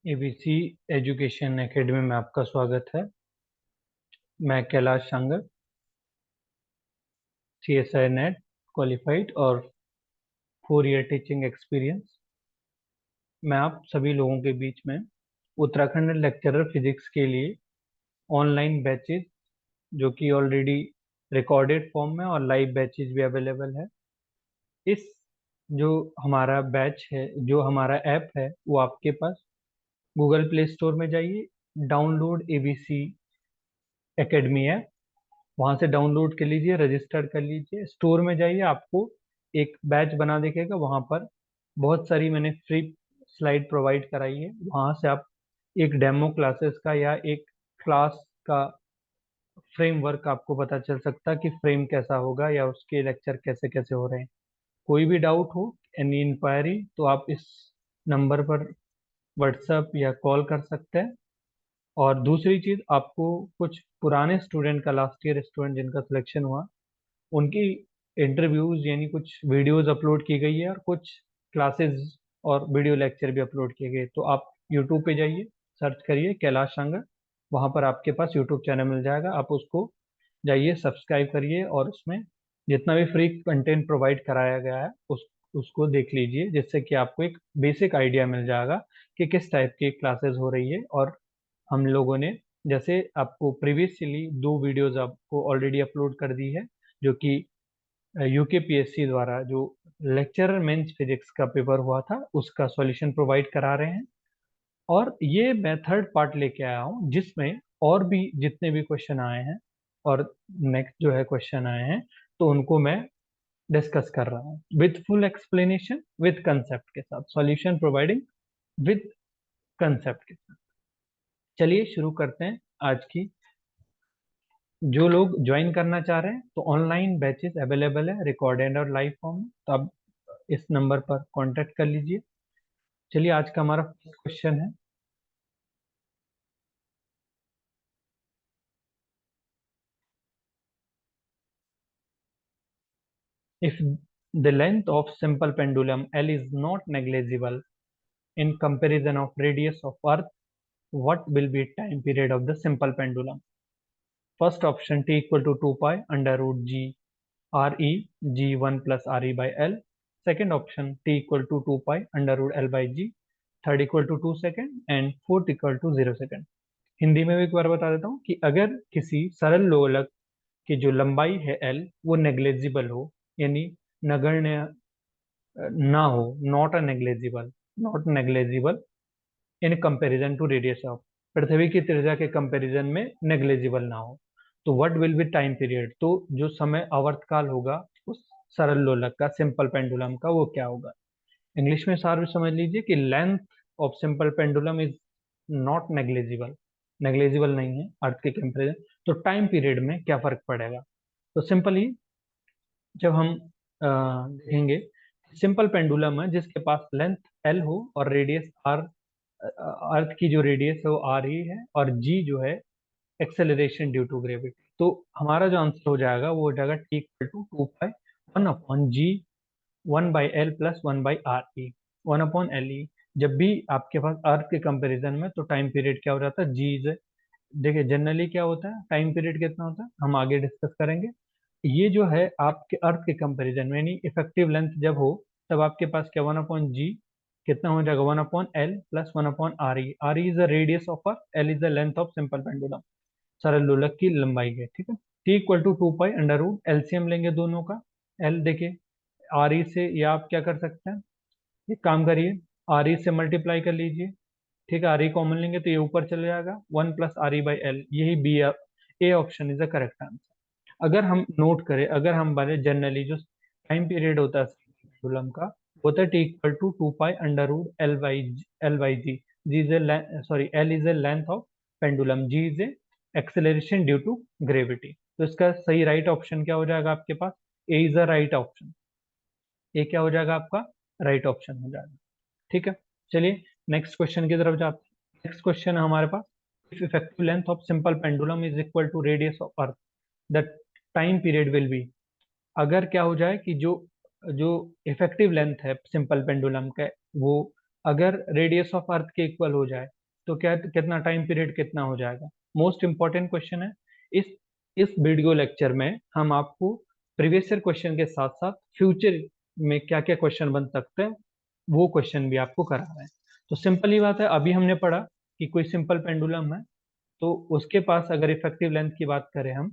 ABC education academy में आपका स्वागत है। मैं कैलाश शांगर, सीएसआई नेट क्वालिफाइड और 4 ईयर टीचिंग एक्सपीरियंस। मैं आप सभी लोगों के बीच में उत्तराखंड लेक्चरर फिजिक्स के लिए ऑनलाइन बैचेज, जो कि ऑलरेडी रिकॉर्डेड फॉर्म में और लाइव बैचेज भी अवेलेबल है। इस जो हमारा बैच है, जो हमारा ऐप है, वो आपके पास गूगल प्ले स्टोर में जाइए, डाउनलोड एबीसी एकेडमी ऐप, वहां से डाउनलोड कर लीजिए, रजिस्टर कर लीजिए। स्टोर में जाइए, आपको एक बैच बना दिखेगा। वहां पर बहुत सारी मैंने फ्री स्लाइड प्रोवाइड कराई है। वहां से आप एक डेमो क्लासेस का या एक क्लास का फ्रेमवर्क आपको पता चल सकता है कि फ्रेम कैसा होगा या उसके लेक्चर कैसे कैसे हो रहे हैं। कोई भी डाउट हो, एनी इंक्वायरी, तो आप इस नंबर पर व्हाट्सएप या कॉल कर सकते हैं। और दूसरी चीज, आपको कुछ पुराने स्टूडेंट का, लास्ट ईयर स्टूडेंट जिनका सिलेक्शन हुआ, उनकी इंटरव्यूज यानी कुछ वीडियोस अपलोड की गई है और कुछ क्लासेस और वीडियो लेक्चर भी अपलोड किए गए। तो आप यूट्यूब पे जाइए, सर्च करिए कैलाश शांगर, वहाँ पर आपके पास यूट्यूब चैनल मिल जाएगा। आप उसको जाइए, सब्सक्राइब करिए और उसमें जितना भी फ्री कंटेंट प्रोवाइड कराया गया है उसको देख लीजिए, जिससे कि आपको एक बेसिक आइडिया मिल जाएगा कि किस टाइप की क्लासेस हो रही है। और हम लोगों ने जैसे आपको प्रीवियसली 2 वीडियोस आपको ऑलरेडी अपलोड कर दी है, जो कि यूकेपीएससी द्वारा जो लेक्चरर मेंस फिजिक्स का पेपर हुआ था उसका सॉल्यूशन प्रोवाइड करा रहे हैं। और ये मैं थर्ड पार्ट लेके आया हूँ, जिसमें और भी जितने भी क्वेश्चन आए हैं और नेक्स्ट जो है क्वेश्चन आए हैं, तो उनको मैं डिस्कस कर रहा हूँ with full explanation, with concept के साथ, सॉल्यूशन प्रोवाइडिंग विद कंसेप्ट के साथ। चलिए शुरू करते हैं आज की। जो लोग ज्वाइन करना चाह रहे हैं, तो ऑनलाइन बैचेस अवेलेबल है रिकॉर्डेड और लाइव फॉर्म में, तो आप इस नंबर पर कांटेक्ट कर लीजिए। चलिए, आज का हमारा फर्स्ट क्वेश्चन है। If the length of simple pendulum L is not negligible in comparison of radius of earth, what will be time period of the simple pendulum? First option, t equal to 2 pi under root g r e g 1 plus r e by L. Second option, t equal to 2 pi under root L by g. Third equal to 2 second and fourth equal to 0 second. Hindi में भी एक बार बता देता हूँ कि अगर किसी सरल लोलक की जो लंबाई है L वो नेग्लेजिबल हो, यानी नगण्य ना हो, not negligible in comparison to radius of, पृथ्वी की त्रिज्या के कंपैरिजन में नेग्लेजिबल ना हो, तो what will be time period? तो जो समय आवर्तकाल होगा उस सरल लोलक का, सिंपल पेंडुलम का, वो क्या होगा? इंग्लिश में सार भी समझ लीजिए कि length of simple pendulum is not negligible, negligible नहीं है अर्थ के कंपेरिजन। तो टाइम पीरियड में क्या फर्क पड़ेगा? तो सिंपली जब हम देखेंगे, सिंपल पेंडुलम है जिसके पास लेंथ एल हो और रेडियस आर, अर्थ की जो रेडियस है वो आर ही है, और जी जो है एक्सेलरेशन ड्यू टू ग्रेविटी। तो हमारा जो आंसर हो जाएगा वो हो जाएगा T equal to 2 pi 1/g 1/L+1/RE, 1/LE। जब भी आपके पास अर्थ के कंपैरिजन में, तो टाइम पीरियड क्या हो जाता है? जी इज, देखिए जनरली क्या होता है, टाइम पीरियड कितना होता है हम आगे डिस्कस करेंगे। ये जो है आपके अर्थ के कंपैरिजन में, यानी इफेक्टिव लेंथ जब हो, तब आपके पास क्या 1/g कितना हो जाएगा? 1/L+1/RE। R E is the radius of earth, L is the length of simple pendulum, सरल लोलक की लंबाई है, ठीक है। T equal to 2 pi under root, LCM लेंगे दोनों का। एल देखिए, आर ई से, या आप क्या कर सकते हैं, एक काम करिए, आर ई से मल्टीप्लाई कर लीजिए, ठीक है। आर ई कॉमन लेंगे तो ये ऊपर चले जाएगा, 1+RE/L, यही B, A option is the correct answer. अगर हम नोट करें, अगर हम बारे जनरली जो टाइम पीरियड होता है पेंडुलम का, होता है T equal to 2 pi under root L by G. G is a, sorry, L is a length of pendulum, G is a acceleration due to gravity. तो इसका सही राइट ऑप्शन क्या हो जाएगा आपके पास? A is the right option. A क्या हो जाएगा आपका? राइट ऑप्शन हो जाएगा, ठीक है। चलिए नेक्स्ट क्वेश्चन की तरफ जाते हैं। नेक्स्ट क्वेश्चन है हमारे पास, if effective length of simple pendulum is equal to radius of earth, the time period will be. अगर क्या हो जाए कि जो जो इफेक्टिव लेंथ है सिंपल पेंडुलम का, वो अगर रेडियस ऑफ अर्थ के इक्वल हो जाए तो क्या कितना टाइम पीरियड कितना हो जाएगा। मोस्ट इंपॉर्टेंट क्वेश्चन है। इस इस वीडियो लेक्चर में हम आपको प्रीवियस ईयर क्वेश्चन के साथ साथ फ्यूचर में क्या क्या क्वेश्चन बन सकते हैं वो क्वेश्चन भी आपको करा रहे हैं। तो सिंपल ही बात है, अभी हमने पढ़ा कि कोई सिंपल पेंडुलम है, तो उसके पास अगर इफेक्टिव लेंथ की बात करें हम,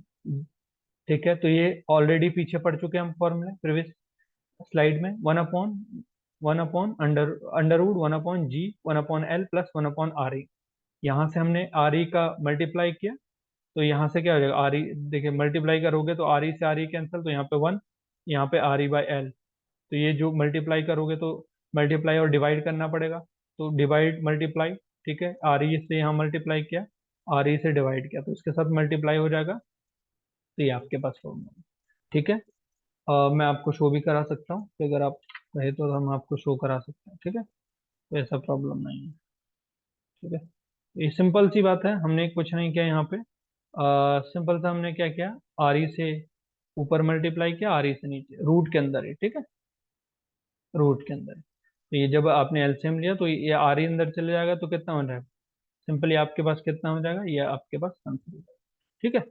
ठीक है, तो ये ऑलरेडी पीछे पढ़ चुके हैं हम फॉर्मूले प्रीवियस स्लाइड में। One upon under root 1/g 1/l plus 1/re। यहाँ से हमने re का मल्टीप्लाई किया, तो यहाँ से क्या हो जाएगा, re देखिए मल्टीप्लाई करोगे तो re से re कैंसिल, तो यहाँ पे 1, यहाँ पे re/l। तो ये जो मल्टीप्लाई करोगे तो मल्टीप्लाई और डिवाइड करना पड़ेगा, तो डिवाइड मल्टीप्लाई, ठीक है, re से यहाँ मल्टीप्लाई किया, re से डिवाइड किया, तो इसके साथ मल्टीप्लाई हो जाएगा। तो ये आपके पास फॉर्मूला, ठीक है। मैं आपको शो भी करा सकता हूँ कि अगर आप कहे तो हम आपको शो करा सकते हैं, ठीक है, तो ऐसा प्रॉब्लम नहीं है, ठीक है। ये सिंपल सी बात है, हमने कुछ नहीं किया यहाँ पे। सिंपल सा हमने क्या किया, आर ई से ऊपर मल्टीप्लाई किया, आर ई से नीचे, रूट के अंदर ही, ठीक है, रूट के अंदर ही। तो ये जब आपने एलसीएम लिया तो ये आर ई अंदर चले जाएगा, तो कितना हो जाएगा, सिंपली आपके पास कितना हो जाएगा, ये आपके पास आंसर हो जाएगा, ठीक है।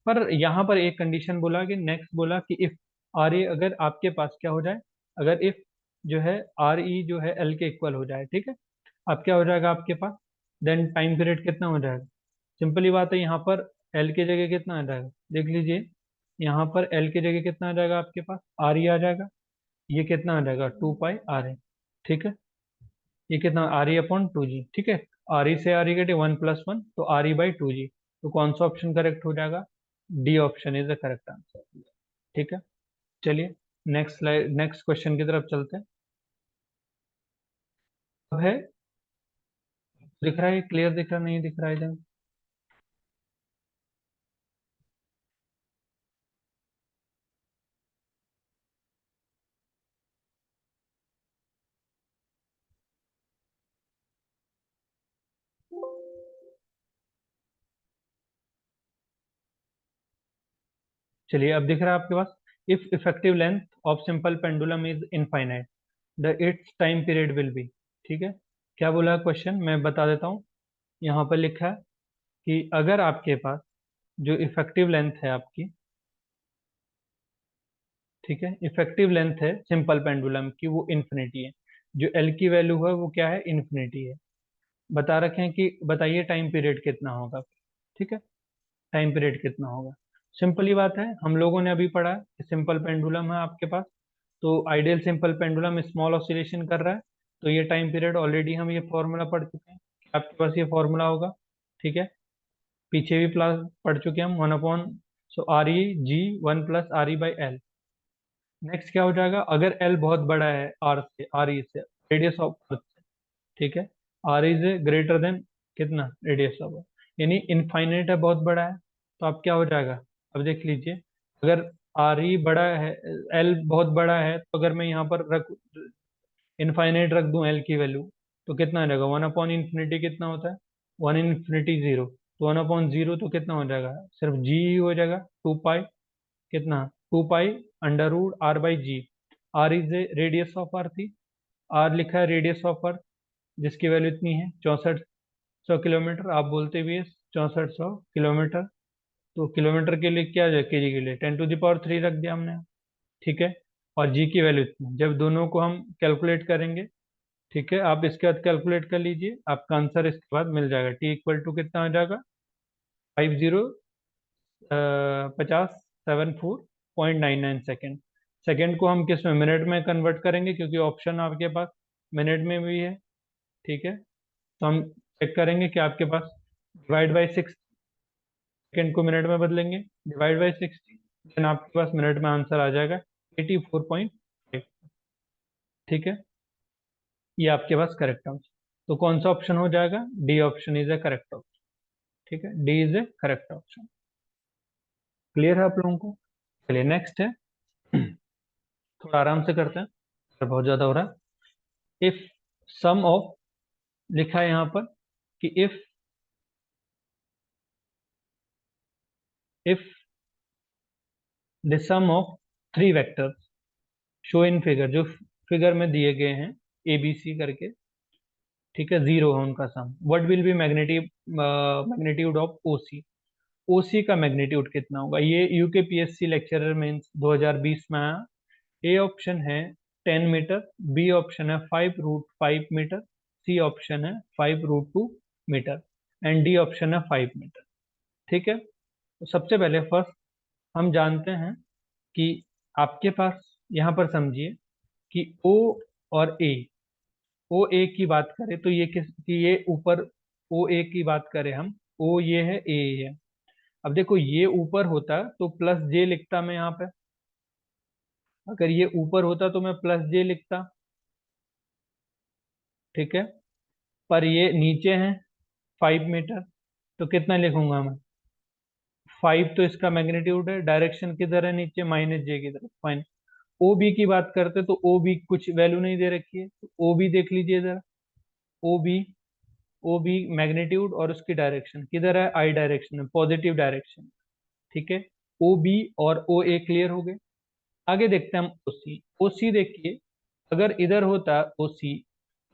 पर यहाँ पर एक कंडीशन बोला कि नेक्स्ट बोला कि इफ आर ई, अगर आपके पास क्या हो जाए, अगर इफ जो है आर ई जो है एल के इक्वल हो जाए, ठीक है, अब क्या हो जाएगा आपके पास, देन टाइम पीरियड कितना हो जाएगा। सिंपली बात है, यहाँ पर एल की जगह कितना आ जाएगा, देख लीजिए, यहाँ पर एल की जगह कितना आ जाएगा आपके पास, आर ई आ जाएगा। ये कितना आ जाएगा, 2 पाई आर ए, ठीक है। ये कितना, आर ई अपॉन 2 जी, ठीक है। आर ई से आर ई कटे 1+1, तो आर ई बाई 2 जी। तो कौन सा ऑप्शन करेक्ट हो जाएगा, D option is the correct answer, ठीक है। चलिए नेक्स्ट स्लाइड, नेक्स्ट क्वेश्चन की तरफ चलते हैं। अब है, दिख रहा है क्लियर, दिख रहा नहीं दिख रहा है इधर। चलिए अब दिख रहा है आपके पास, if effective length of simple pendulum is infinite the it's time period will be, ठीक है। क्या बोला क्वेश्चन, मैं बता देता हूँ। यहाँ पर लिखा है कि अगर आपके पास जो इफेक्टिव लेंथ है आपकी, ठीक है, इफेक्टिव लेंथ है सिंपल पेंडुलम की, वो इन्फिनिटी है। जो एल की वैल्यू है वो क्या है, इन्फिनिटी है। बता रखे हैं कि बताइए टाइम पीरियड कितना होगा, ठीक है, टाइम पीरियड कितना होगा। सिंपल ही बात है, हम लोगों ने अभी पढ़ा कि सिंपल पेंडुलम है आपके पास, तो ideal simple pendulum small oscillation कर रहा है, तो ये टाइम पीरियड ऑलरेडी हम ये फॉर्मूला पढ़ चुके हैं कि आपके पास ये फॉर्मूला होगा, ठीक है। पीछे भी प्लस पढ़ चुके हैं हम, 1/, सो आर ई जी 1+re/l। नेक्स्ट क्या हो जाएगा, अगर एल बहुत बड़ा है आर ई से, रेडियस ऑफ अर्थ से, ठीक है, आर इज ग्रेटर देन कितना, रेडियस ऑफ अर्थ, यानी इनफाइनाइट है, बहुत बड़ा है। तो अब क्या हो जाएगा, अब देख लीजिए, अगर आर ई बड़ा है, एल बहुत बड़ा है, तो अगर मैं यहाँ पर रख इनफाइनाइट रख दूं एल की वैल्यू, तो कितना आ जाएगा, 1/∞ कितना होता है, 1 ∞ 0, तो 1/0 तो कितना हो जाएगा, सिर्फ जी ही हो जाएगा, 2 पाई, कितना, 2 pi under root r/g। R is a radius of earth थी, आर लिखा है रेडियस ऑफ अर्थ, जिसकी वैल्यू इतनी है 6400 किलोमीटर, आप बोलते भी है 6400 किलोमीटर। तो किलोमीटर के लिए क्या है, केजी के लिए 10⁻³ रख दिया हमने, ठीक है। और जी की वैल्यू इतनी, जब दोनों को हम कैलकुलेट करेंगे, ठीक है, आप इसके बाद कैलकुलेट कर लीजिए, आपका आंसर इसके बाद मिल जाएगा, टी इक्वल टू कितना आ जाएगा, 5074.99 सेकेंड। सेकेंड को हम किस में, मिनट में कन्वर्ट करेंगे, क्योंकि ऑप्शन आपके पास मिनट में भी है, ठीक है। तो हम चेक करेंगे कि आपके पास डिवाइड बाई 6, सेकेंड को मिनट में बदलेंगे, डिवाइड बाई 60, देन आपके पास मिनट में आंसर आ जाएगा 84.5, ठीक है। ये आपके पास करेक्ट आंसर, तो कौन सा ऑप्शन हो जाएगा, D option is A correct option, ठीक है, D is A correct option. Clear है आप लोगों को। चलिए नेक्स्ट है, थोड़ा आराम से करते हैं, सर बहुत ज्यादा हो रहा है। इफ सम ऑफ, लिखा है यहाँ पर कि if the sum of 3 vectors show in figure, जो फिगर में दिए गए हैं, ए बी सी करके, ठीक है, जीरो है उनका सम। What will be magnitude of O C, O C का मैग्नीट्यूड कितना होगा? ये यूकेपीएससी लेक्चरर मेंस 2020 में आया। ए ऑप्शन है 10 मीटर, बी ऑप्शन है 5√5 मीटर, सी ऑप्शन है 5√2 मीटर एंड डी ऑप्शन है 5 मीटर। ठीक है, तो सबसे पहले फर्स्ट हम जानते हैं कि आपके पास यहाँ पर समझिए कि ओ और ए, ओ ए की बात करें तो ये किस कि ये ऊपर ओ ए की बात करें हम, ओ ये है, ए है। अब देखो ये ऊपर होता तो प्लस जे लिखता मैं यहाँ पे, अगर ये ऊपर होता तो मैं प्लस जे लिखता, ठीक है। पर ये नीचे है 5 मीटर, तो कितना लिखूंगा मैं? 5 तो इसका मैग्नीट्यूड है, डायरेक्शन किधर है? नीचे, माइनस जे की तरफ, फाइन। ओ बी की बात करते तो ओ बी कुछ वैल्यू नहीं दे रखी है, तो ओ बी देख लीजिए जरा। O B, O B magnitude और उसकी डायरेक्शन किधर है? आई डायरेक्शन में, पॉजिटिव डायरेक्शन, ठीक है। ओ बी और ओ ए क्लियर हो गए। आगे देखते हैं हम ओ सी। ओ सी देखिए, अगर इधर होता ओ सी,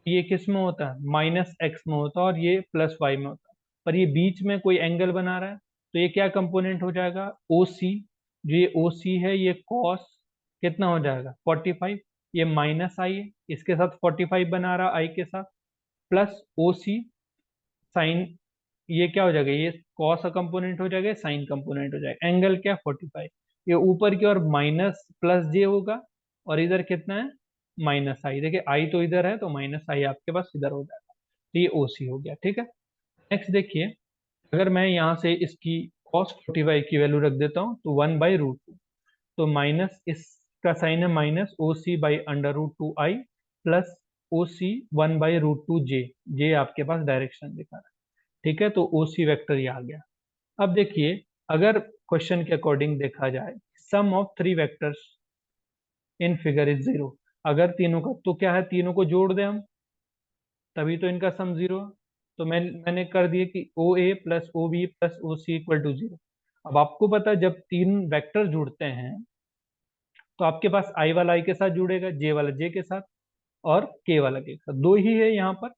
ये किस में होता है? माइनस एक्स में होता और ये प्लस वाई में होता, पर ये बीच में कोई एंगल बना रहा है, तो ये क्या कंपोनेंट हो जाएगा? ओ सी। जो ये ओ सी है ये कॉस कितना हो जाएगा? 45। ये माइनस आई है, इसके साथ 45 बना रहा आई के साथ, प्लस ओ सी साइन, ये क्या हो जाएगा? ये कॉस का कंपोनेंट हो जाएगा, साइन कंपोनेंट हो जाएगा। एंगल क्या? 45। ये ऊपर की ओर माइनस प्लस जे होगा और इधर कितना है? माइनस आई। देखिए आई तो इधर है तो माइनस आई आपके पास इधर हो जाएगा, तो ये ओ सी हो गया, ठीक है। नेक्स्ट देखिए, अगर मैं यहाँ से इसकी कॉस 45 की वैल्यू रख देता हूँ तो 1/√2, तो माइनस इसका साइन है minus O C by under root 2 I plus O C 1/√2 J, J आपके पास डायरेक्शन दिखा रहा है, ठीक है। तो ओ सी वैक्टर ये आ गया। अब देखिए, अगर क्वेश्चन के अकॉर्डिंग देखा जाए, sum of three vectors in figure is zero, अगर तीनों का तो क्या है, तीनों को जोड़ दें हम, तभी तो इनका सम जीरो है। तो मैंने कर दिया कि O A plus O B plus O C equal to zero. अब आपको पता है जब तीन वेक्टर जुड़ते हैं तो आपके पास आई वाला आई के साथ जुड़ेगा, जे वाला जे के साथ और के वाला के साथ, दो ही है यहाँ पर,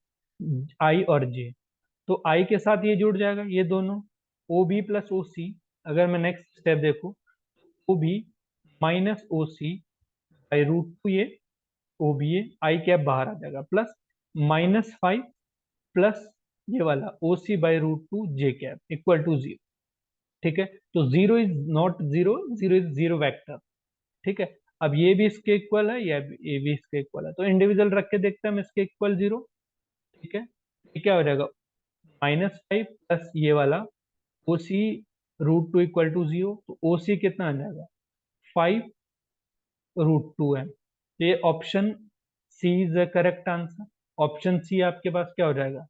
आई और जे। तो आई के साथ ये जुड़ जाएगा, ये दोनों, ओ बी प्लस ओ सी। अगर मैं नेक्स्ट स्टेप देखूँ, O B minus O C by root two ये ओ बी ए, आई कैप बाहर आ जाएगा, प्लस -5 प्लस ये वाला O C by root two J cap equal to zero, ठीक है। तो zero is not zero, zero is zero vector, ठीक है। अब ये भी इसके इक्वल है, ये भी इसके इक्वल है, तो इंडिविजुअल रख के देखते हैं हम इसके इक्वल जीरो, ठीक है। ये क्या हो जाएगा? -5 प्लस ये वाला O C root two equal to zero, तो ओ सी कितना आ जाएगा? 5√2 है। तो ये option C is the correct answer. Option C आपके पास क्या हो जाएगा?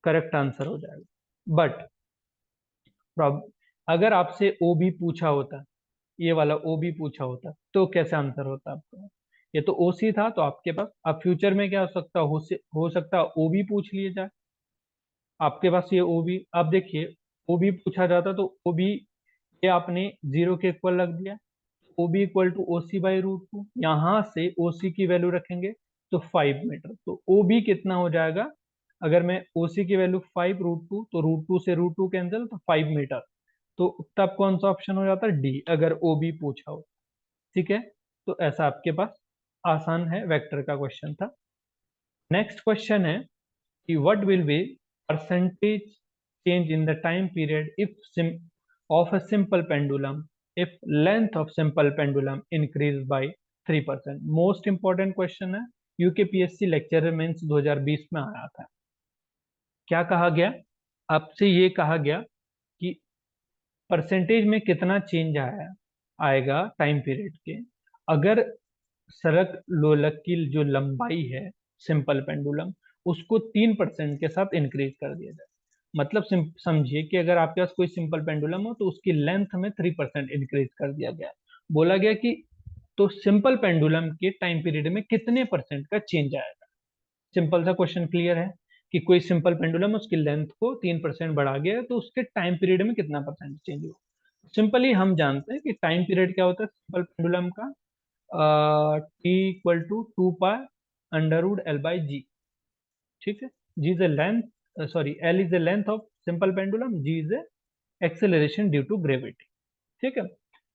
करेक्ट आंसर हो जाएगा। बट अगर आपसे ओ बी पूछा होता, ये वाला ओ बी पूछा होता, तो कैसे आंसर होता आपका? ये तो ओ सी था, तो आपके पास अब फ्यूचर में क्या हो सकता, हो सकता ओ बी पूछ लिए जाए आपके पास, ये ओ बी। अब देखिए, ओ बी पूछा जाता तो ओ बी, ये आपने जीरो के इक्वल रख दिया, O B equal to O C by root two, यहाँ से ओ सी की वैल्यू रखेंगे तो 5 मीटर, तो ओ बी कितना हो जाएगा? अगर मैं ओ सी की वैल्यू 5√2, तो रूट टू से रूट टू कैंसिल, तो 5 मीटर। तो तब कौन सा ऑप्शन हो जाता है? डी, अगर ओ बी पूछा हो, ठीक है। तो ऐसा आपके पास आसान है, वेक्टर का क्वेश्चन था। नेक्स्ट क्वेश्चन है कि what will be percentage change in the time period if of a simple pendulum if length of simple pendulum increase by 3%। Most important question है, यूकेपीएससी लेक्चरर मेंस 2020 में आया था। क्या कहा गया आपसे? ये कहा गया कि परसेंटेज में कितना चेंज आएगा टाइम पीरियड के, अगर सड़क लोलक की जो लंबाई है सिंपल पेंडुलम, उसको 3% के साथ इंक्रीज कर दिया जाए। मतलब समझिए कि अगर आपके पास कोई सिंपल पेंडुलम हो तो उसकी लेंथ में 3% इंक्रीज कर दिया गया। बोला गया कि तो सिंपल पेंडुलम के टाइम पीरियड में कितने परसेंट का चेंज आएगा? सिंपल सा क्वेश्चन, क्लियर है कि कोई सिंपल पेंडुलम उसकी लेंथ को 3% बढ़ा गया है, तो उसके टाइम पीरियड में कितना परसेंट चेंज होगा? सिंपली हम जानते हैं कि टाइम पीरियड क्या होता है सिंपल पेंडुलम का, T equal to 2 pi under root L by G. ठीक है, G is a length, sorry L is the length of simple pendulum, G is a acceleration due to gravity. ठीक है,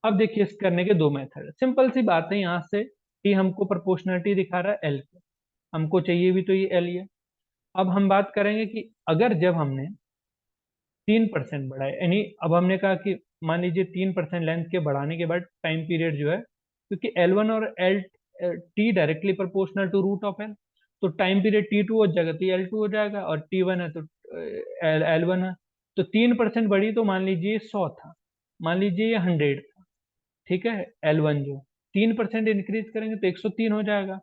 अब देखिए इस करने के दो मेथड है, सिंपल सी बात है। यहाँ से टी हमको प्रोपोर्शनलिटी दिखा रहा है एल को, हमको चाहिए भी तो ये एल ही है। अब हम बात करेंगे कि अगर जब हमने 3% बढ़ाए, यानी अब हमने कहा कि मान लीजिए 3% लेंथ के बढ़ाने के बाद टाइम पीरियड जो है, क्योंकि L1 और L T directly proportional to root of L, तो टाइम पीरियड T2 हो जाएगा तो L2 हो जाएगा, और T1 है तो L1 है। तो 3% बढ़ी तो मान लीजिए 100 था, मान लीजिए ये 100 था। ठीक है, L1 जो 3% इंक्रीज करेंगे तो 103 हो जाएगा।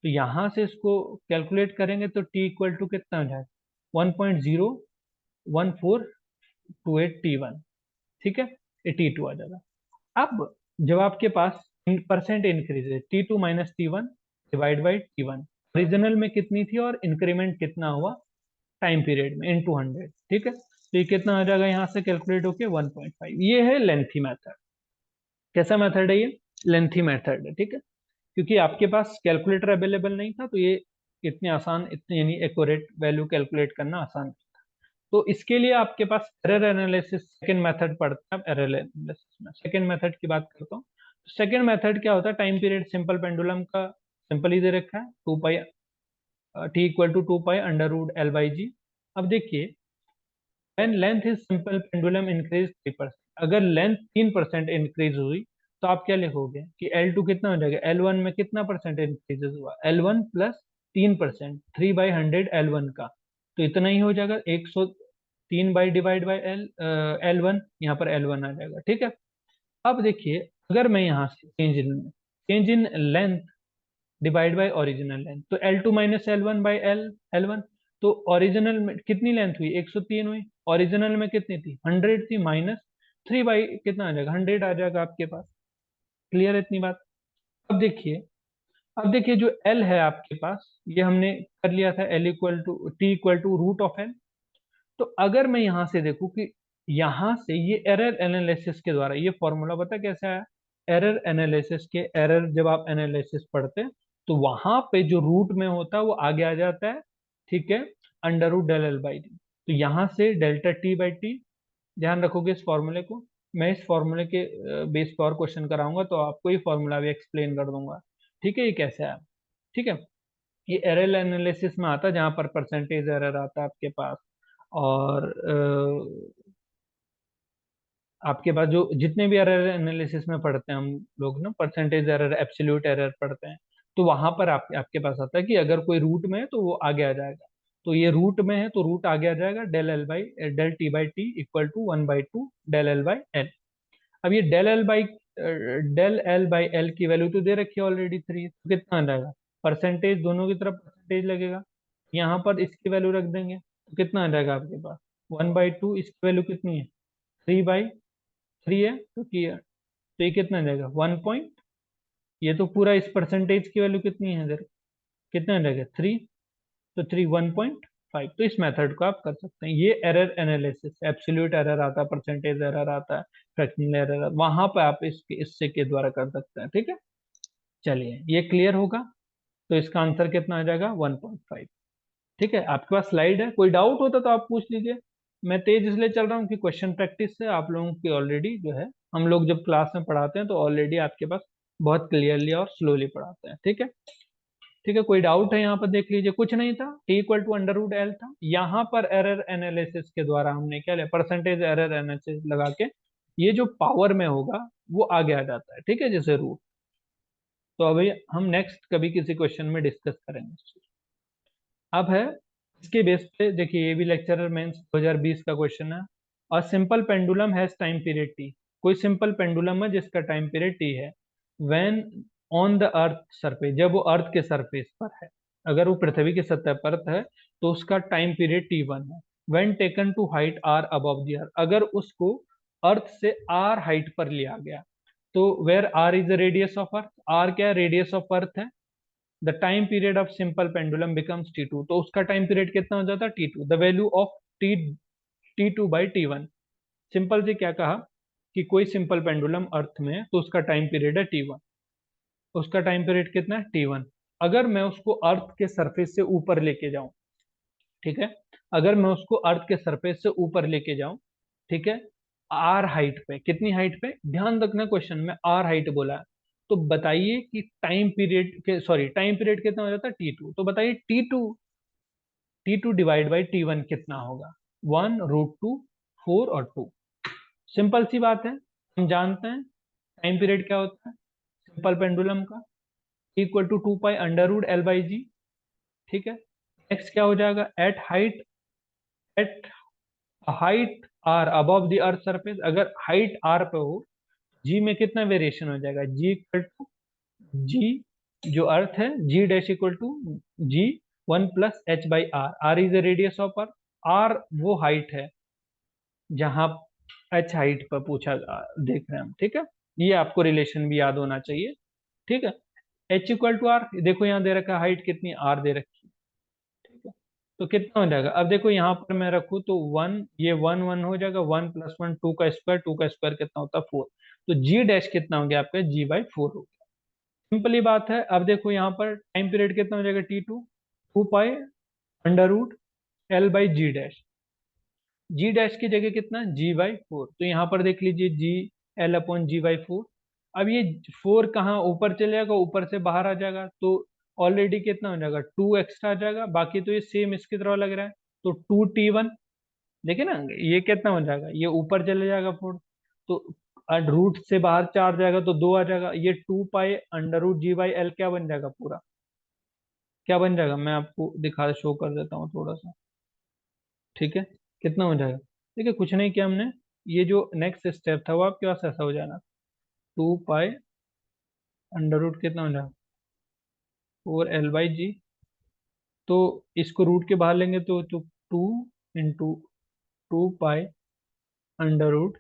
तो यहाँ से इसको कैलकुलेट करेंगे तो T इक्वल टू कितना हो जाएगा, 1.01428T1। ठीक है, ये T2 आ जाएगा। अब जब आपके पास परसेंट इंक्रीज है, T2 minus T1 divide by T1, original में कितनी थी और इंक्रीमेंट कितना हुआ टाइम पीरियड में इनटू 100। ठीक है, तो ये कितना आ जाएगा यहाँ से कैलकुलेट होके 1.5। ये है लेंथी मेथड। कैसा मेथड है ये, लेंथी मेथड है। ठीक है, क्योंकि आपके पास कैलकुलेटर अवेलेबल नहीं था, तो ये इतने आसान, इतने यानी एक्यूरेट वैल्यू कैलकुलेट करना आसान नहीं था। तो इसके लिए आपके पास एरर एनालिसिस सेकंड मेथड पड़ता है। एरर एनालिसिस में सेकंड मेथड की बात करता हूँ, तो सेकंड मेथड क्या होता है, टाइम पीरियड सिंपल पेंडुलम का सिंपल ही दे रखा है, 2 pi T equal to 2 pi under root L by G. अब देखिए, when length is simple pendulum increase 3%, अगर लेंथ 3% इंक्रीज हुई तो आप क्या लिखोगे कि L2 कितना हो जाएगा, L1 में कितना परसेंट इंक्रीज हुआ, L1 प्लस 3%, 3/100 L1 का, तो इतना ही हो जाएगा 103 बाई डिवाइड बाई L1, यहाँ पर L1 आ जाएगा। ठीक है, अब देखिए अगर मैं यहाँ से change in length divide by original length, तो L2 minus L1 by L1, तो ओरिजिनल में कितनी लेंथ हुई, 103 हुई, ओरिजिनल में कितनी थी, 100 थी, माइनस 3 बाई कितना आ जाएगा, 100 आ जाएगा आपके पास। क्लियर है इतनी बात। अब देखिए, अब देखिए जो L है आपके पास, ये हमने कर लिया था, L equal to T equal to root of L। तो अगर मैं यहाँ से देखूं कि यहाँ से ये एरर एनालिसिस के द्वारा ये फॉर्मूला पता कैसे आया, एरर एनालिसिस के, एरर जब आप एनालिसिस पढ़ते हैं तो वहां पे जो रूट में होता है वो आगे आ जाता है। ठीक है, under root del L by T, तो यहाँ से डेल्टा टी बाई टी, ध्यान रखोगे इस फॉर्मूले को। मैं इस फॉर्मूले के बेस पर और क्वेश्चन कराऊंगा तो आपको ये फॉर्मूला भी एक्सप्लेन कर दूंगा। ठीक है, ये कैसे आया। ठीक है, ये एरर एनालिसिस में आता है जहां पर परसेंटेज एरर आता है आपके पास, और आपके पास जो जितने भी एरर एनालिसिस में पढ़ते हैं हम लोग ना, परसेंटेज एरर, एब्सोल्यूट एरर पढ़ते हैं, तो वहां पर आपके पास आता है कि अगर कोई रूट में है तो वो आगे आ जाएगा। तो ये रूट में है तो रूट आगे आ जाएगा, del T by T equal to 1/2 del L by L. अब ये डेल एल बाई एल की वैल्यू तो दे रखी है ऑलरेडी 3, तो कितना आ जाएगा, परसेंटेज दोनों की तरफ परसेंटेज लगेगा, यहाँ पर इसकी वैल्यू रख देंगे तो कितना आ जाएगा आपके पास, 1/2, इसकी वैल्यू कितनी है, 3/3 है, तो ये कितना आ जाएगा 1 पॉइंट, ये तो पूरा इस परसेंटेज की वैल्यू कितनी है इधर, कितना आ जाएगा 3, तो 1.5। तो इस मेथड को आप कर सकते हैं। ये एरर एनालिसिस, एब्सोल्यूट एरर आता है, परसेंटेज एरर आता है, फ्रैक्शनल एरर, वहां पर आप इससे के द्वारा कर सकते हैं। ठीक है, चलिए ये क्लियर होगा, तो इसका आंसर कितना आ जाएगा 1.5। ठीक है, आपके पास स्लाइड है, कोई डाउट होता तो आप पूछ लीजिए। मैं तेज इसलिए चल रहा हूँ कि क्वेश्चन प्रैक्टिस से आप लोगों की ऑलरेडी जो है, हम लोग जब क्लास में पढ़ाते हैं तो ऑलरेडी आपके पास बहुत क्लियरली और स्लोली पढ़ाते हैं। ठीक है, ठीक है, कोई डाउट है यहाँ पर देख लीजिए, कुछ नहीं था, T equal to under root L था, यहाँ पर एरर एनालिसिस के द्वारा हमने क्या लिया, परसेंटेज एरर एनालिसिस लगा के ये जो पावर में होगा वो आगे आ जाता है। ठीक है, जैसे रूट। तो अभी हम नेक्स्ट कभी किसी क्वेश्चन में डिस्कस करेंगे। अब है इसके बेस पे देखिए, ये भी लेक्चरर मेंस 2020 का क्वेश्चन है। और simple pendulum has time period T, कोई सिंपल पेंडुलम है जिसका टाइम पीरियड टी है, when on the earth surface, जब वो अर्थ के सरफेस पर है, अगर वो पृथ्वी की सतह पर है तो उसका टाइम पीरियड T1 है। When taken to height R above the earth, अगर उसको अर्थ से आर हाइट पर लिया गया, तो where R is the radius of earth, R क्या रेडियस ऑफ अर्थ है, the time period of simple pendulum becomes T2, तो उसका टाइम पीरियड कितना हो जाता है T2, the value of T T2 by T1। Simple से क्या कहा कि कोई सिंपल पेंडुलम अर्थ में है तो उसका टाइम पीरियड है T1, उसका टाइम पीरियड कितना है T1। अगर मैं उसको अर्थ के सरफेस से ऊपर लेके जाऊं, ठीक है, अगर मैं उसको अर्थ के सरफेस से ऊपर लेके जाऊं, ठीक है, आर हाइट पे, कितनी हाइट पे, ध्यान रखना क्वेश्चन में आर हाइट बोला है, तो बताइए कि टाइम पीरियड के, सॉरी, टाइम पीरियड कितना हो जाता है, T2, तो बताइए T2 डिवाइड बाई T1 कितना होगा, 1√2, 4 और 2। सिंपल सी बात है, हम जानते हैं टाइम पीरियड क्या होता है सिंपल पेंडुलम का, equal to 2 pi under root L/G। ठीक है, नेक्स्ट क्या हो जाएगा, at height R above the earth surface, अगर हाइट आर पे हो, जी में कितना वेरिएशन हो जाएगा, जी इक्वल टू जी, जो अर्थ है, G dash equal to G 1 + h/r, R is the radius of earth, R वो हाइट है जहां एच हाइट पर पूछा देख रहे हैं हम, ठीक है, ये आपको रिलेशन भी याद होना चाहिए, ठीक है। एच इक्वल टू आर, देखो यहाँ दे रखा है हाइट कितनी, आर दे रखी है, ठीक है, तो कितना हो जाएगा, अब देखो यहाँ पर मैं रखूँ तो वन, ये वन वन हो जाएगा, 1 + 1 2 का स्क्वायर, 2 का स्क्वायर कितना होता है 4, तो जी डैश कितना हो गया आपका, G/4 हो गया। सिंपली बात है, अब देखो यहाँ पर टाइम पीरियड कितना हो जाएगा, T2, 2 pi under root L/G dash, G dash की जगह कितना, G/4, तो यहाँ पर देख लीजिए G L/G/4, अब ये 4 कहाँ ऊपर चले जाएगा, ऊपर से बाहर आ जाएगा, तो ऑलरेडी कितना हो जाएगा, 2 एक्स्ट्रा आ जाएगा, बाकी तो ये सेम इसकी तरह लग रहा है, तो 2T1, देखिए ना, ये कितना हो जाएगा, ये ऊपर चले जाएगा 4, तो रूट से बाहर 4 जाएगा तो 2 आ जाएगा, ये 2 पाई अंडर रूट G/L क्या बन जाएगा पूरा, क्या बन जाएगा, मैं आपको दिखा शो कर देता हूँ थोड़ा सा, ठीक है, कितना हो जाएगा, देखिए कुछ नहीं किया हमने, ये जो नेक्स्ट स्टेप था वो आपके पास ऐसा हो जाना, 2 पाई अंडर रूट कितना हो जाएगा, 4L/G, तो इसको रूट के बाहर लेंगे तो 2 × 2 पाई अंडर रूट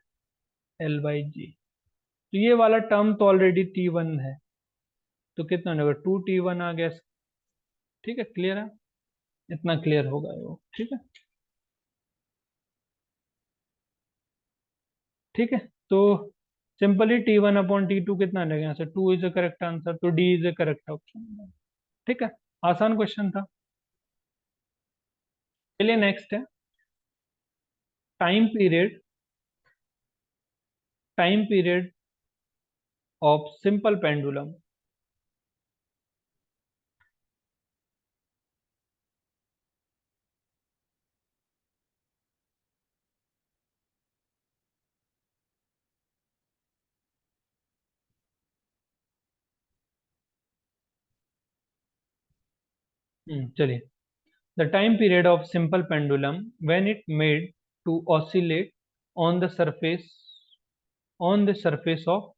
L/G, तो ये वाला टर्म तो ऑलरेडी T1 है, तो कितना हो जाएगा, 2T1 आ गया, ठीक है, क्लियर है, इतना क्लियर होगा वो, ठीक है, ठीक है, तो सिंपली T1/T2 कितना आ जाएगा, यहाँ से 2 इज द करेक्ट आंसर, तो D is the correct option, ठीक है, आसान क्वेश्चन था। चलिए नेक्स्ट है, time period, time period of simple pendulum. चलिए, the time period of simple pendulum when it made to oscillate on the surface, on the surface of,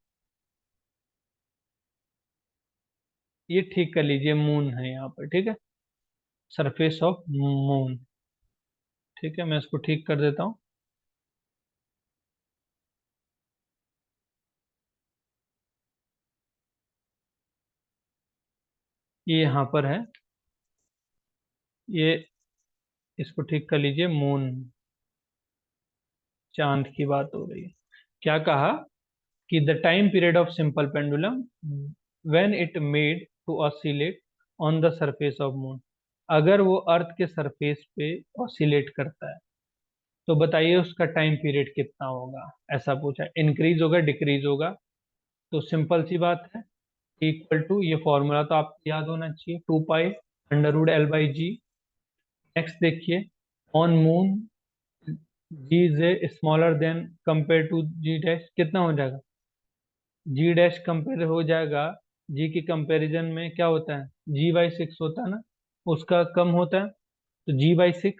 ये ठीक कर लीजिए, मून है यहाँ पर, ठीक है, सरफेस ऑफ मून, ठीक है, मैं इसको ठीक कर देता हूँ, ये यहाँ पर है, ये इसको ठीक कर लीजिए, मून, चांद की बात हो रही है, क्या कहा कि the time period of simple pendulum when it made to oscillate on the surface of moon, अगर वो अर्थ के सरफेस पे ऑसिलेट करता है, तो बताइए उसका टाइम पीरियड कितना होगा, ऐसा पूछा है, इंक्रीज होगा डिक्रीज होगा, तो सिंपल सी बात है, इक्वल टू, ये फॉर्मूला तो आपको याद होना चाहिए, 2 pi under root L/G। Next देखिए, on moon G is smaller than compare to G dash, कितना हो जाएगा, जी डैश कंपेयर हो जाएगा, जी की कंपैरिजन में क्या होता है, G/6 होता है ना, उसका कम होता है, तो G/6,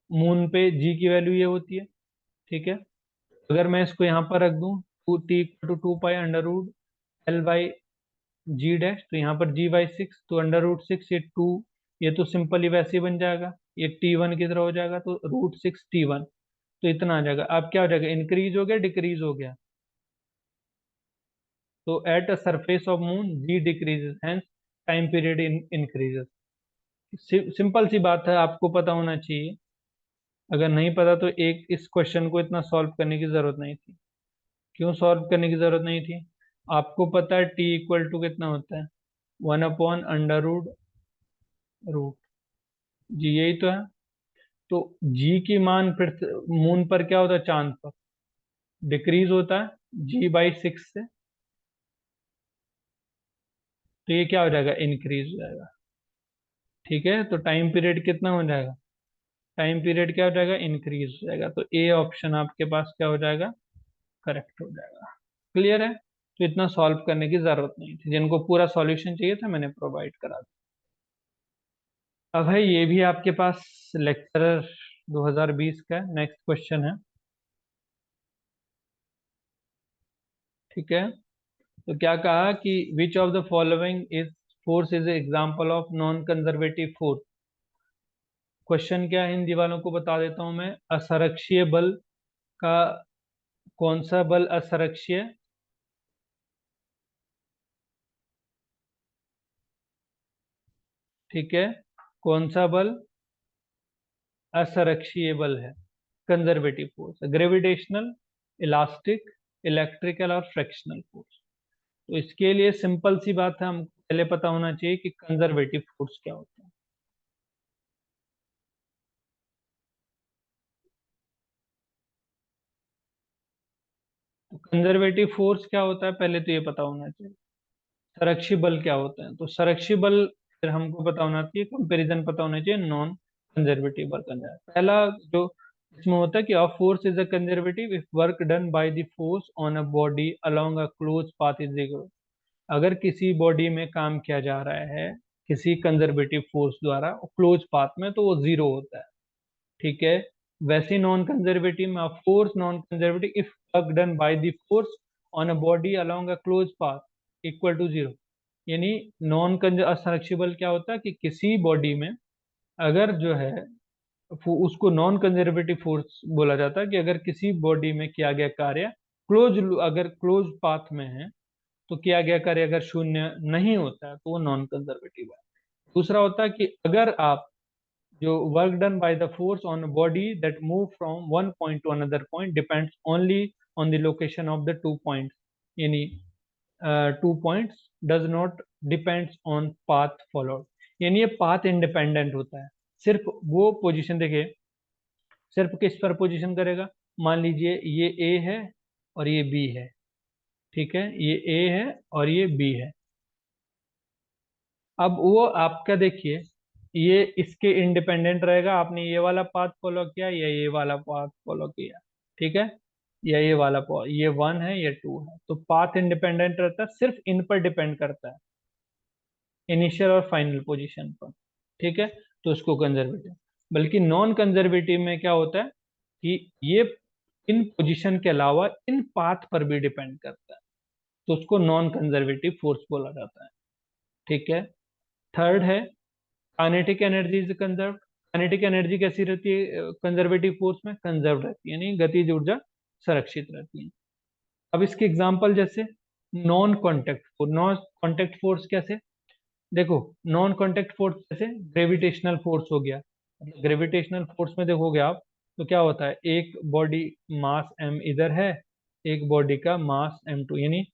मून पे जी की वैल्यू ये होती है, ठीक है, अगर मैं इसको यहाँ पर रख दूं, 2T = 2 pi under root L/G dash, तो यहाँ पर G/6, तो अंडर रूट 6, ये 2, ये तो सिंपली वैसे ही बन जाएगा, ये T1 की तरह हो जाएगा, तो √6T1, तो इतना आ जाएगा, अब क्या हो जाएगा, इंक्रीज हो गया डिक्रीज हो गया, तो at a surface of moon G decreases, hence time period increases, simple सी बात है, आपको पता होना चाहिए, अगर नहीं पता तो एक इस क्वेश्चन को इतना सॉल्व करने की जरूरत नहीं थी, क्यों सॉल्व करने की जरूरत नहीं थी, आपको पता है T इक्वल टू कितना होता है, 1/√रूट जी, यही तो है। तो जी की मान पृथ्वी मून पर क्या होता है, चांद पर डिक्रीज होता है g/6 से। तो ये क्या हो जाएगा, इंक्रीज हो जाएगा। ठीक है, तो टाइम पीरियड कितना हो जाएगा, टाइम पीरियड क्या हो जाएगा, इंक्रीज हो जाएगा। तो ए ऑप्शन आपके पास क्या हो जाएगा, करेक्ट हो जाएगा। क्लियर है, तो इतना सॉल्व करने की जरूरत नहीं थी, जिनको पूरा सॉल्यूशन चाहिए था मैंने प्रोवाइड करा दिया। अब है ये भी आपके पास लेक्चरर 2020 का नेक्स्ट क्वेश्चन है। ठीक है, तो क्या कहा कि which of the following is force is example of non conservative force. Question क्या है हिंदी वालों को बता देता हूं मैं। असंरक्षीय बल का कौन सा बल असंरक्षीय, ठीक है, कौन सा बल असंरक्षीय बल है, conservative force, gravitational, elastic, electrical और फ्रिक्शनल फोर्स। तो इसके लिए सिंपल सी बात है, हमको पहले पता होना चाहिए कि कंजर्वेटिव फोर्स क्या होता है। तो कंजर्वेटिव फोर्स क्या होता है पहले तो ये पता होना चाहिए। संरक्षी बल क्या होता है, तो संरक्षी बल फिर हमको पता होना चाहिए, कंपैरिजन पता होना चाहिए नॉन कंजर्वेटिव बल का। पहला जो इसमें होता है कि a force is a conservative if work done by the force on a body along a close path is equal. अगर किसी बॉडी में काम किया जा रहा है किसी कंजर्वेटिव फोर्स द्वारा क्लोज पाथ में, तो वो जीरो होता है। ठीक है, वैसे नॉन कंजर्वेटिव में force non conservative if work done by the force on a body along a close path equal to zero. यानी नॉन असंरक्षिबल क्या होता है कि किसी बॉडी में अगर जो है उसको नॉन कंजर्वेटिव फोर्स बोला जाता है कि अगर किसी बॉडी में किया गया कार्य क्लोज, अगर क्लोज पाथ में है तो किया गया कार्य अगर शून्य नहीं होता है तो वो नॉन कंजर्वेटिव है। दूसरा होता है कि अगर आप जो work done by the force on body that move from one point to another point depends only on the location of the two points. यानी two points does not depends on path followed. यानी ये path independent होता है, सिर्फ वो position देखिए, सिर्फ किस पर पोजीशन करेगा। मान लीजिए ये ए है और ये बी है। ठीक है, ये ए है और ये बी है। अब वो आपका देखिए, ये इसके इंडिपेंडेंट रहेगा, आपने ये वाला पाथ फॉलो किया या ये वाला पाथ फॉलो किया। ठीक है, या ये वाला पाथ, ये वन है ये टू है, तो पाथ इंडिपेंडेंट रहता है, सिर्फ इन पर डिपेंड करता है, इनिशियल और फाइनल पोजीशन पर। ठीक है, तो उसको कंजर्वेटिव। बल्कि नॉन कंजर्वेटिव में क्या होता है कि ये इन पोजीशन के अलावा इन पाथ पर भी डिपेंड करता है, तो उसको नॉन कंजर्वेटिव फोर्स बोला जाता है। ठीक है, थर्ड है kinetic energy is conserve. Kinetic energy कैसी रहती है कंजर्वेटिव फोर्स में, कंजर्व रहती है, यानी गतिज ऊर्जा संरक्षित रहती है। अब इसके एग्जांपल जैसे non contact force. Non contact force कैसे, देखो नॉन कांटेक्ट फोर्स जैसे ग्रेविटेशनल फोर्स हो गया। ग्रेविटेशनल फोर्स में देखोगे आप तो क्या होता है, एक बॉडी मास m इधर है, एक बॉडी का मास m2, यानी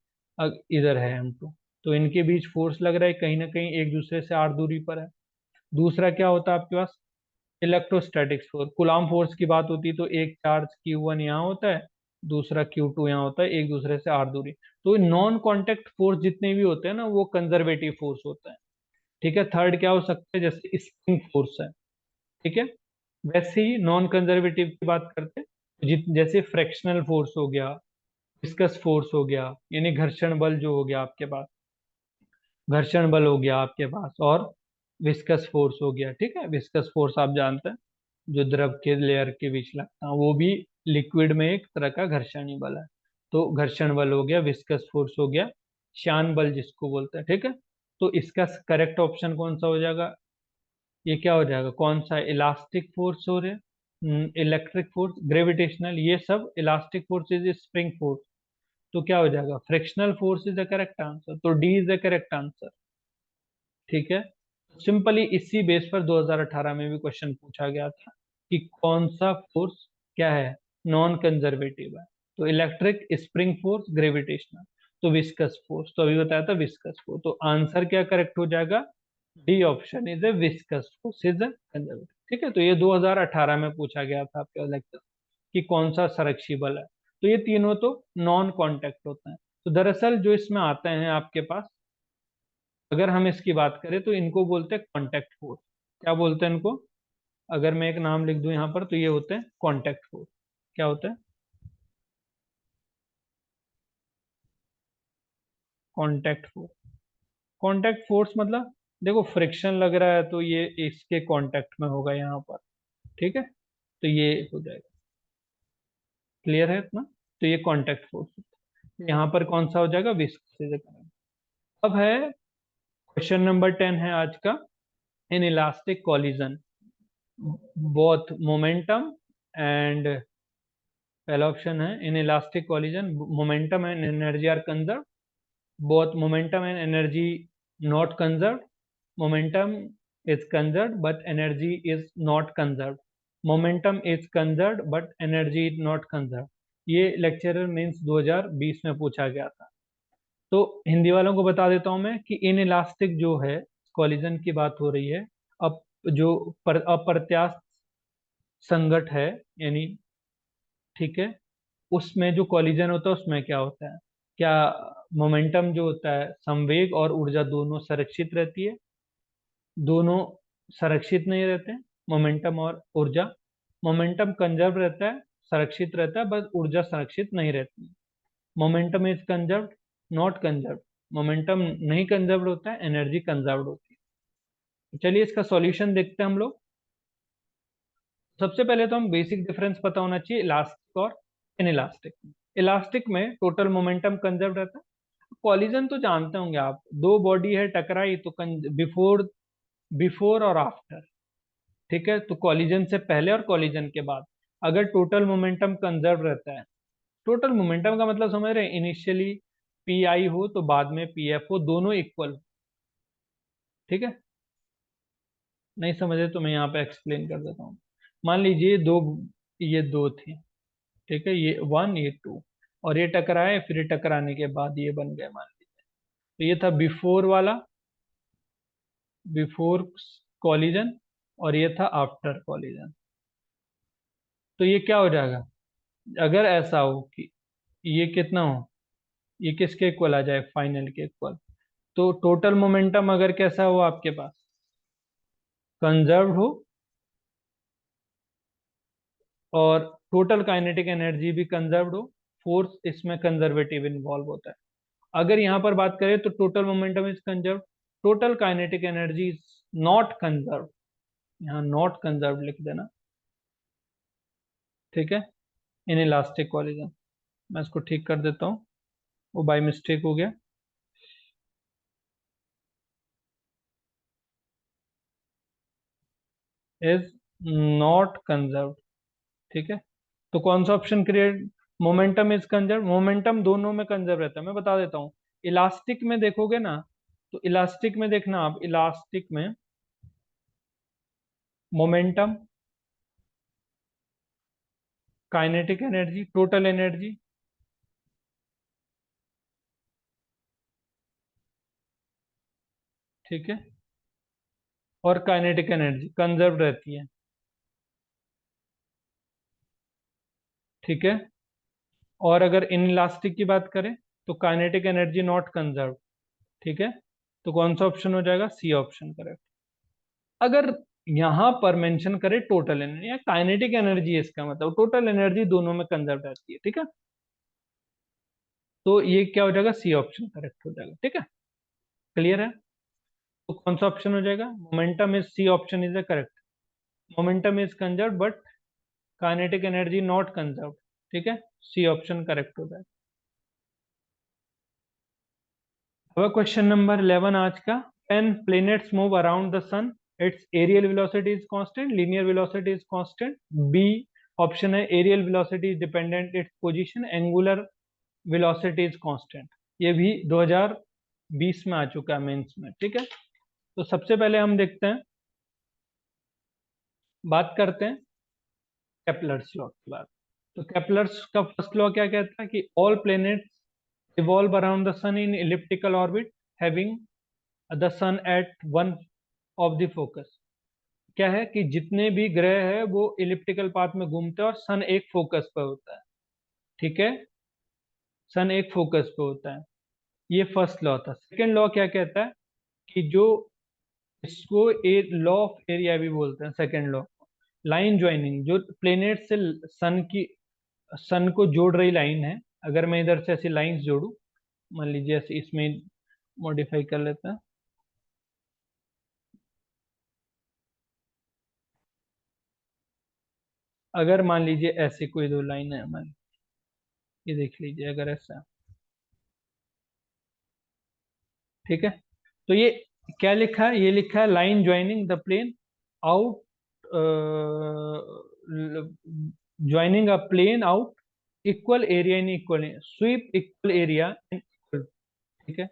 इधर है m2, तो इनके बीच फोर्स लग रहा है कहीं ना कहीं एक दूसरे से r दूरी पर है। दूसरा क्या होता है आपके पास, इलेक्ट्रोस्टैटिक्स फोर्स, कुलाम फोर्स की बात होती है तो एक चार्ज Q1 यहाँ होता है, दूसरा Q2 यहाँ होता है, एक दूसरे से r दूरी। तो नॉन कांटेक्ट फोर्स जितने भी होते हैं ना वो कंजर्वेटिव फोर्स होता है। ठीक है, थर्ड क्या हो सकता है, जैसे स्प्रिंग फोर्स है। ठीक है, वैसे ही नॉन कंजर्वेटिव की बात करते हैं तो जैसे फ्रैक्शनल फोर्स हो गया, विस्कस फोर्स हो गया, यानी घर्षण बल जो हो गया आपके पास, घर्षण बल हो गया आपके पास, और विस्कस फोर्स हो गया। ठीक है, विस्कस फोर्स आप जानते हैं जो द्रव के लेयर के बीच लगता है, वो भी लिक्विड में एक तरह का घर्षणी बल है। तो घर्षण बल हो गया, विस्कस फोर्स हो गया, श्यान बल जिसको बोलते हैं। ठीक है, तो इसका करेक्ट ऑप्शन कौन सा हो जाएगा, ये क्या हो जाएगा, कौन सा, इलास्टिक फोर्स हो रहे, इलेक्ट्रिक फोर्स, ग्रेविटेशनल, ये सब elastic force is spring force. तो क्या हो जाएगा, frictional force is the correct answer, तो D is the correct answer. ठीक है, सिंपली इसी बेस पर 2018 में भी क्वेश्चन पूछा गया था कि कौन सा फोर्स क्या है, नॉन कंजर्वेटिव है। तो इलेक्ट्रिक, स्प्रिंग फोर्स, ग्रेविटेशनल। तो विस्कस फोर्स, तो अभी बताया था विस्कस फोर्स, तो आंसर क्या करेक्ट हो जाएगा? D option is a viscous force is a conservative. ठीक है, तो ये 2018 में पूछा गया था आपके लेक्चर कि कौन सा संरक्षी बल है। तो ये तीनों तो नॉन कांटेक्ट होते हैं। तो दरअसल जो इसमें आते हैं आपके पास, अगर हम इसकी बात करें तो इनको बोलते हैं कांटेक्ट फोर्स। क्या बोलते हैं इनको? अगर मैं एक नाम लिख दूं यहाँ पर तो ये होते हैं कांटेक्ट फोर्स। क्या होता है? Contact force. कांटेक्ट फोर्स मतलब, देखो फ्रिक्शन लग रहा है तो ये इसके कांटेक्ट में होगा यहाँ पर। ठीक है, तो ये हो जाएगा। क्लियर है इतना? तो ये कांटेक्ट फोर्स। यहाँ पर कौन सा हो जाएगा? विस्कस। अब है क्वेश्चन नंबर 10 है आज का। Inelastic collision both momentum and, पहला ऑप्शन है inelastic collision momentum and energy are conserve, both momentum and energy not conserved, momentum is conserved but energy is not conserved, momentum is conserved but energy is not conserved। ये lecturer means 2020 में पूछा गया था। तो हिंदी वालों को बता देता हूं मैं कि इन इलास्टिक जो है कॉलिजन की बात हो रही है। अब जो अप्रत्यास्थ संघट है, यानी, ठीक है, उसमें जो कॉलिजन होता है उसमें क्या होता है? क्या मोमेंटम जो होता है, संवेग और ऊर्जा दोनों संरक्षित रहती है? दोनों संरक्षित नहीं रहते, मोमेंटम और ऊर्जा। मोमेंटम कंजर्व रहता है, संरक्षित रहता है, बस ऊर्जा संरक्षित नहीं रहती। Momentum is conserved, not conserved. Momentum नहीं कंजर्व्ड होता है, एनर्जी कंजर्व्ड होती है। चलिए इसका सॉल्यूशन देखते हैं हम लोग। सबसे पहले तो हम बेसिक डिफरेंस पता होना चाहिए इलास्टिक और इनइलास्टिक में। इलास्टिक में टोटल मोमेंटम कंजर्व रहता है। कॉलिजन तो जानते होंगे आप, दो बॉडी है टकराई तो बिफोर बिफोर और आफ्टर। ठीक है, तो कॉलिजन से पहले और कॉलिजन के बाद अगर टोटल मोमेंटम कंजर्व रहता है, टोटल मोमेंटम का मतलब समझ रहे हैं, इनिशियली पी आई हो तो बाद में पी एफ हो, दोनों इक्वल। ठीक है, नहीं समझे तो मैं यहाँ पे एक्सप्लेन कर देता हूँ। मान लीजिए दो, ये दो थे, ठीक है, ये वन ये टू, और ये टकराए, फिर ये टकराने के बाद ये बन गए मान लीजिए। तो ये था बिफोर वाला, बिफोर कॉलिजन, और ये था आफ्टर कॉलिजन। तो ये क्या हो जाएगा? अगर ऐसा हो कि ये कितना हो, ये किसके इक्वल आ जाए? फाइनल के इक्वल। तो टोटल मोमेंटम अगर कैसा हो आपके पास, कंजर्व हो, और टोटल काइनेटिक एनर्जी भी कंजर्व्ड हो, फोर्स इसमें कंजर्वेटिव इन्वॉल्व होता है। अगर यहाँ पर बात करें तो total momentum is conserve, total kinetic energy is not conserve. यहाँ नॉट कंजर्व लिख देना। ठीक है, इन इलास्टिक कॉलिजन, मैं इसको ठीक कर देता हूँ, वो बाय मिस्टेक हो गया। Is not conserve. ठीक है, तो कौन सा option create? Momentum is conserve. Momentum दोनों में कंजर्व रहता है, मैं बता देता हूँ। इलास्टिक में देखोगे ना, तो इलास्टिक में देखना आप, इलास्टिक में momentum, kinetic energy, total energy, ठीक है, और काइनेटिक एनर्जी कंजर्व रहती है। ठीक है, और अगर इनइलास्टिक की बात करें तो काइनेटिक एनर्जी नॉट कंजर्व। ठीक है, तो कौन सा ऑप्शन हो जाएगा? C option correct. अगर यहां पर मेंशन करें टोटल एनर्जी या काइनेटिक एनर्जी, इसका मतलब टोटल एनर्जी दोनों में कंजर्व रहती है। ठीक है, तो ये क्या हो जाएगा? सी ऑप्शन करेक्ट हो जाएगा। ठीक है, क्लियर है? तो कौन सा ऑप्शन हो जाएगा? Momentum is, C option is the correct. Momentum is conserve but kinetic energy not conserve. ठीक है, सी ऑप्शन करेक्ट हो जाएगा। अब क्वेश्चन नंबर 11 आज का। when planets move around the sun, its aerial velocity is constant, linear velocity is constant, b option है aerial velocity is dependent its position, angular velocity is constant। ये भी 2020 में आ चुका है मेंस में। ठीक है, तो सबसे पहले हम देखते हैं, बात करते हैं केपलर्स लॉ की बात। तो केपलर्स का फर्स्ट लॉ क्या कहता है कि all planets revolve around the sun in elliptical orbit having the sun at one of the focus। क्या है कि जितने भी ग्रह है वो इलिप्टिकल पाथ में घूमते हैं और सन एक फोकस पे होता है। ठीक है, सन एक फोकस पे होता है। ये फर्स्ट लॉ था। सेकंड लॉ क्या कहता है कि जो इसको लॉ ऑफ एरिया भी बोलते हैं, सेकंड लॉ, लाइन ज्वाइनिंग, जो प्लेनेट से सन की, सन को जोड़ रही लाइन है, अगर मैं इधर से ऐसी लाइंस जोड़ू, मान लीजिए ऐसे इसमें मॉडिफाई कर लेते हैं। अगर मान लीजिए ऐसे कोई दो लाइन है हमारी, ये देख लीजिए अगर ऐसा, ठीक है, तो ये क्या लिखा है, ये लिखा है line joining the planet, joining a planet equal area in equal sweep equal area in equal. ठीक है,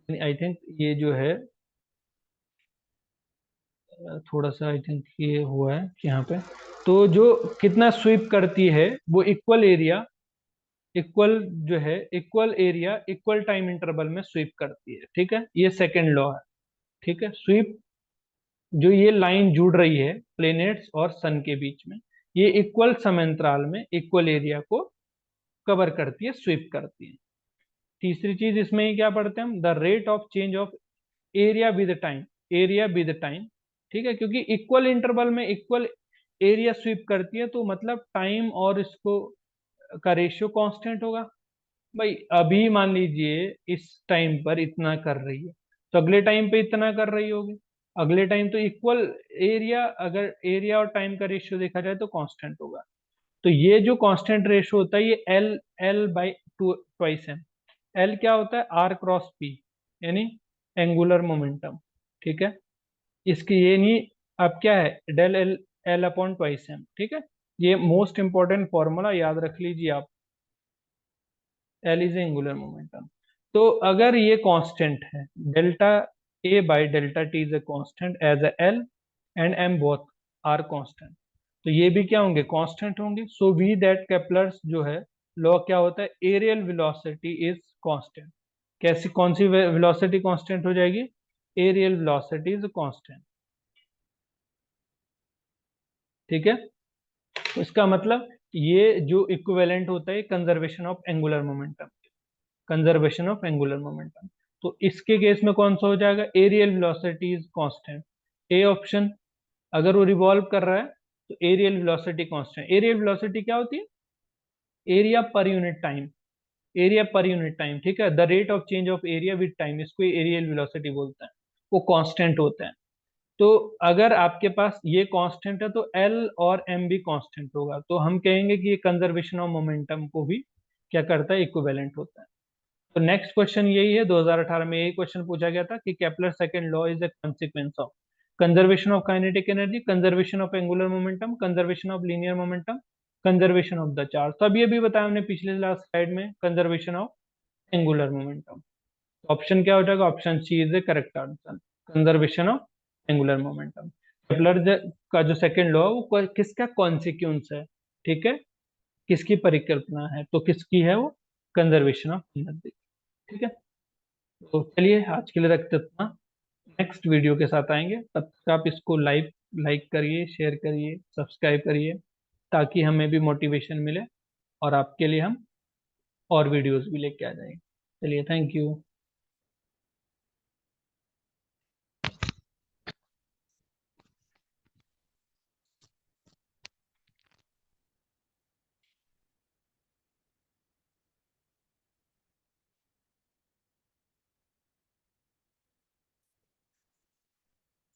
आई थिंक ये जो है थोड़ा सा आई थिंक ये हुआ है कि यहाँ पे, तो जो कितना स्वीप करती है वो इक्वल एरिया, इक्वल जो है equal area equal time interval में स्वीप करती है। ठीक है, ये सेकंड लॉ है। ठीक है, स्वीप, जो ये लाइन जुड़ रही है प्लेनेट्स और सन के बीच में, ये इक्वल समयांतराल में इक्वल एरिया को कवर करती है, स्वीप करती है। तीसरी चीज इसमें ही क्या पढ़ते हैं हम, the rate of change of area with time, area with time. ठीक है, क्योंकि इक्वल इंटरवल में इक्वल एरिया स्वीप करती है तो मतलब टाइम और इसको का रेशियो कांस्टेंट होगा। भाई अभी मान लीजिए इस टाइम पर इतना कर रही है, तो अगले टाइम पे इतना कर रही होगी, अगले टाइम तो इक्वल एरिया, अगर एरिया और टाइम का रेशियो देखा जाए तो कांस्टेंट होगा। तो ये जो कांस्टेंट रेशियो होता है ये L, L by two twice M. L क्या होता है, आर क्रॉस पी, यानी एंगुलर मोमेंटम। ठीक है, इसकी ये नहीं, अब क्या है, del L, L upon twice M. ठीक है, ये मोस्ट इंपॉर्टेंट फॉर्मूला याद रख लीजिए आप, एल इज एंगुलर मोमेंटम। तो अगर ये कांस्टेंट है, delta A by delta T is a constant as a L and M both are constant, तो ये भी क्या होंगे, कांस्टेंट होंगे। सो वी दैट केपलर्स जो है लॉ क्या होता है, एरियल वेलोसिटी इज कांस्टेंट। कैसी, कौन सी वेलोसिटी कांस्टेंट हो जाएगी, एरियल वेलोसिटी इज कांस्टेंट। ठीक है, तो इसका मतलब ये जो इक्विवेलेंट होता है conservation of angular momentum, conservation of angular momentum. तो इसके केस में कौन सा हो जाएगा, areal velocity is constant, A option. अगर वो रिवॉल्व कर रहा है तो areal velocity constant. Areal velocity क्या होती है, area per unit time, area per unit time. ठीक है, the rate of change of area with time, इसको एरियल वेलोसिटी बोलते हैं, वो कांस्टेंट होता है। तो अगर आपके पास ये कांस्टेंट है तो एल और एम भी कांस्टेंट होगा, तो हम कहेंगे कि ये कंजर्वेशन ऑफ मोमेंटम को भी क्या करता है, इक्विवेलेंट होता है। तो नेक्स्ट क्वेश्चन यही है, 2018 में यही क्वेश्चन पूछा गया था कि Kepler second law is a consequence of conservation of kinetic energy, conservation of angular momentum, conservation of linear momentum, conservation of the charge. तो अब ये भी बताया हमने पिछले लास्ट स्लाइड में, conservation of angular momentum. Option क्या हो जाएगा, option C is the correct answer, conservation of angular momentum. Kepler का जो सेकंड लॉ है वो किसका कॉन्सिक्वेंस है, ठीक है, किसकी परिकल्पना है, तो किसकी है वो, कंजर्वेशन ऑफ एनर्जी। ठीक है, तो चलिए आज के लिए रखते इतना, नेक्स्ट वीडियो के साथ आएंगे, तब तक आप इसको लाइक लाइक करिए, शेयर करिए, सब्सक्राइब करिए, ताकि हमें भी मोटिवेशन मिले और आपके लिए हम और वीडियोस भी लेके आ जाएंगे। चलिए, थैंक यू।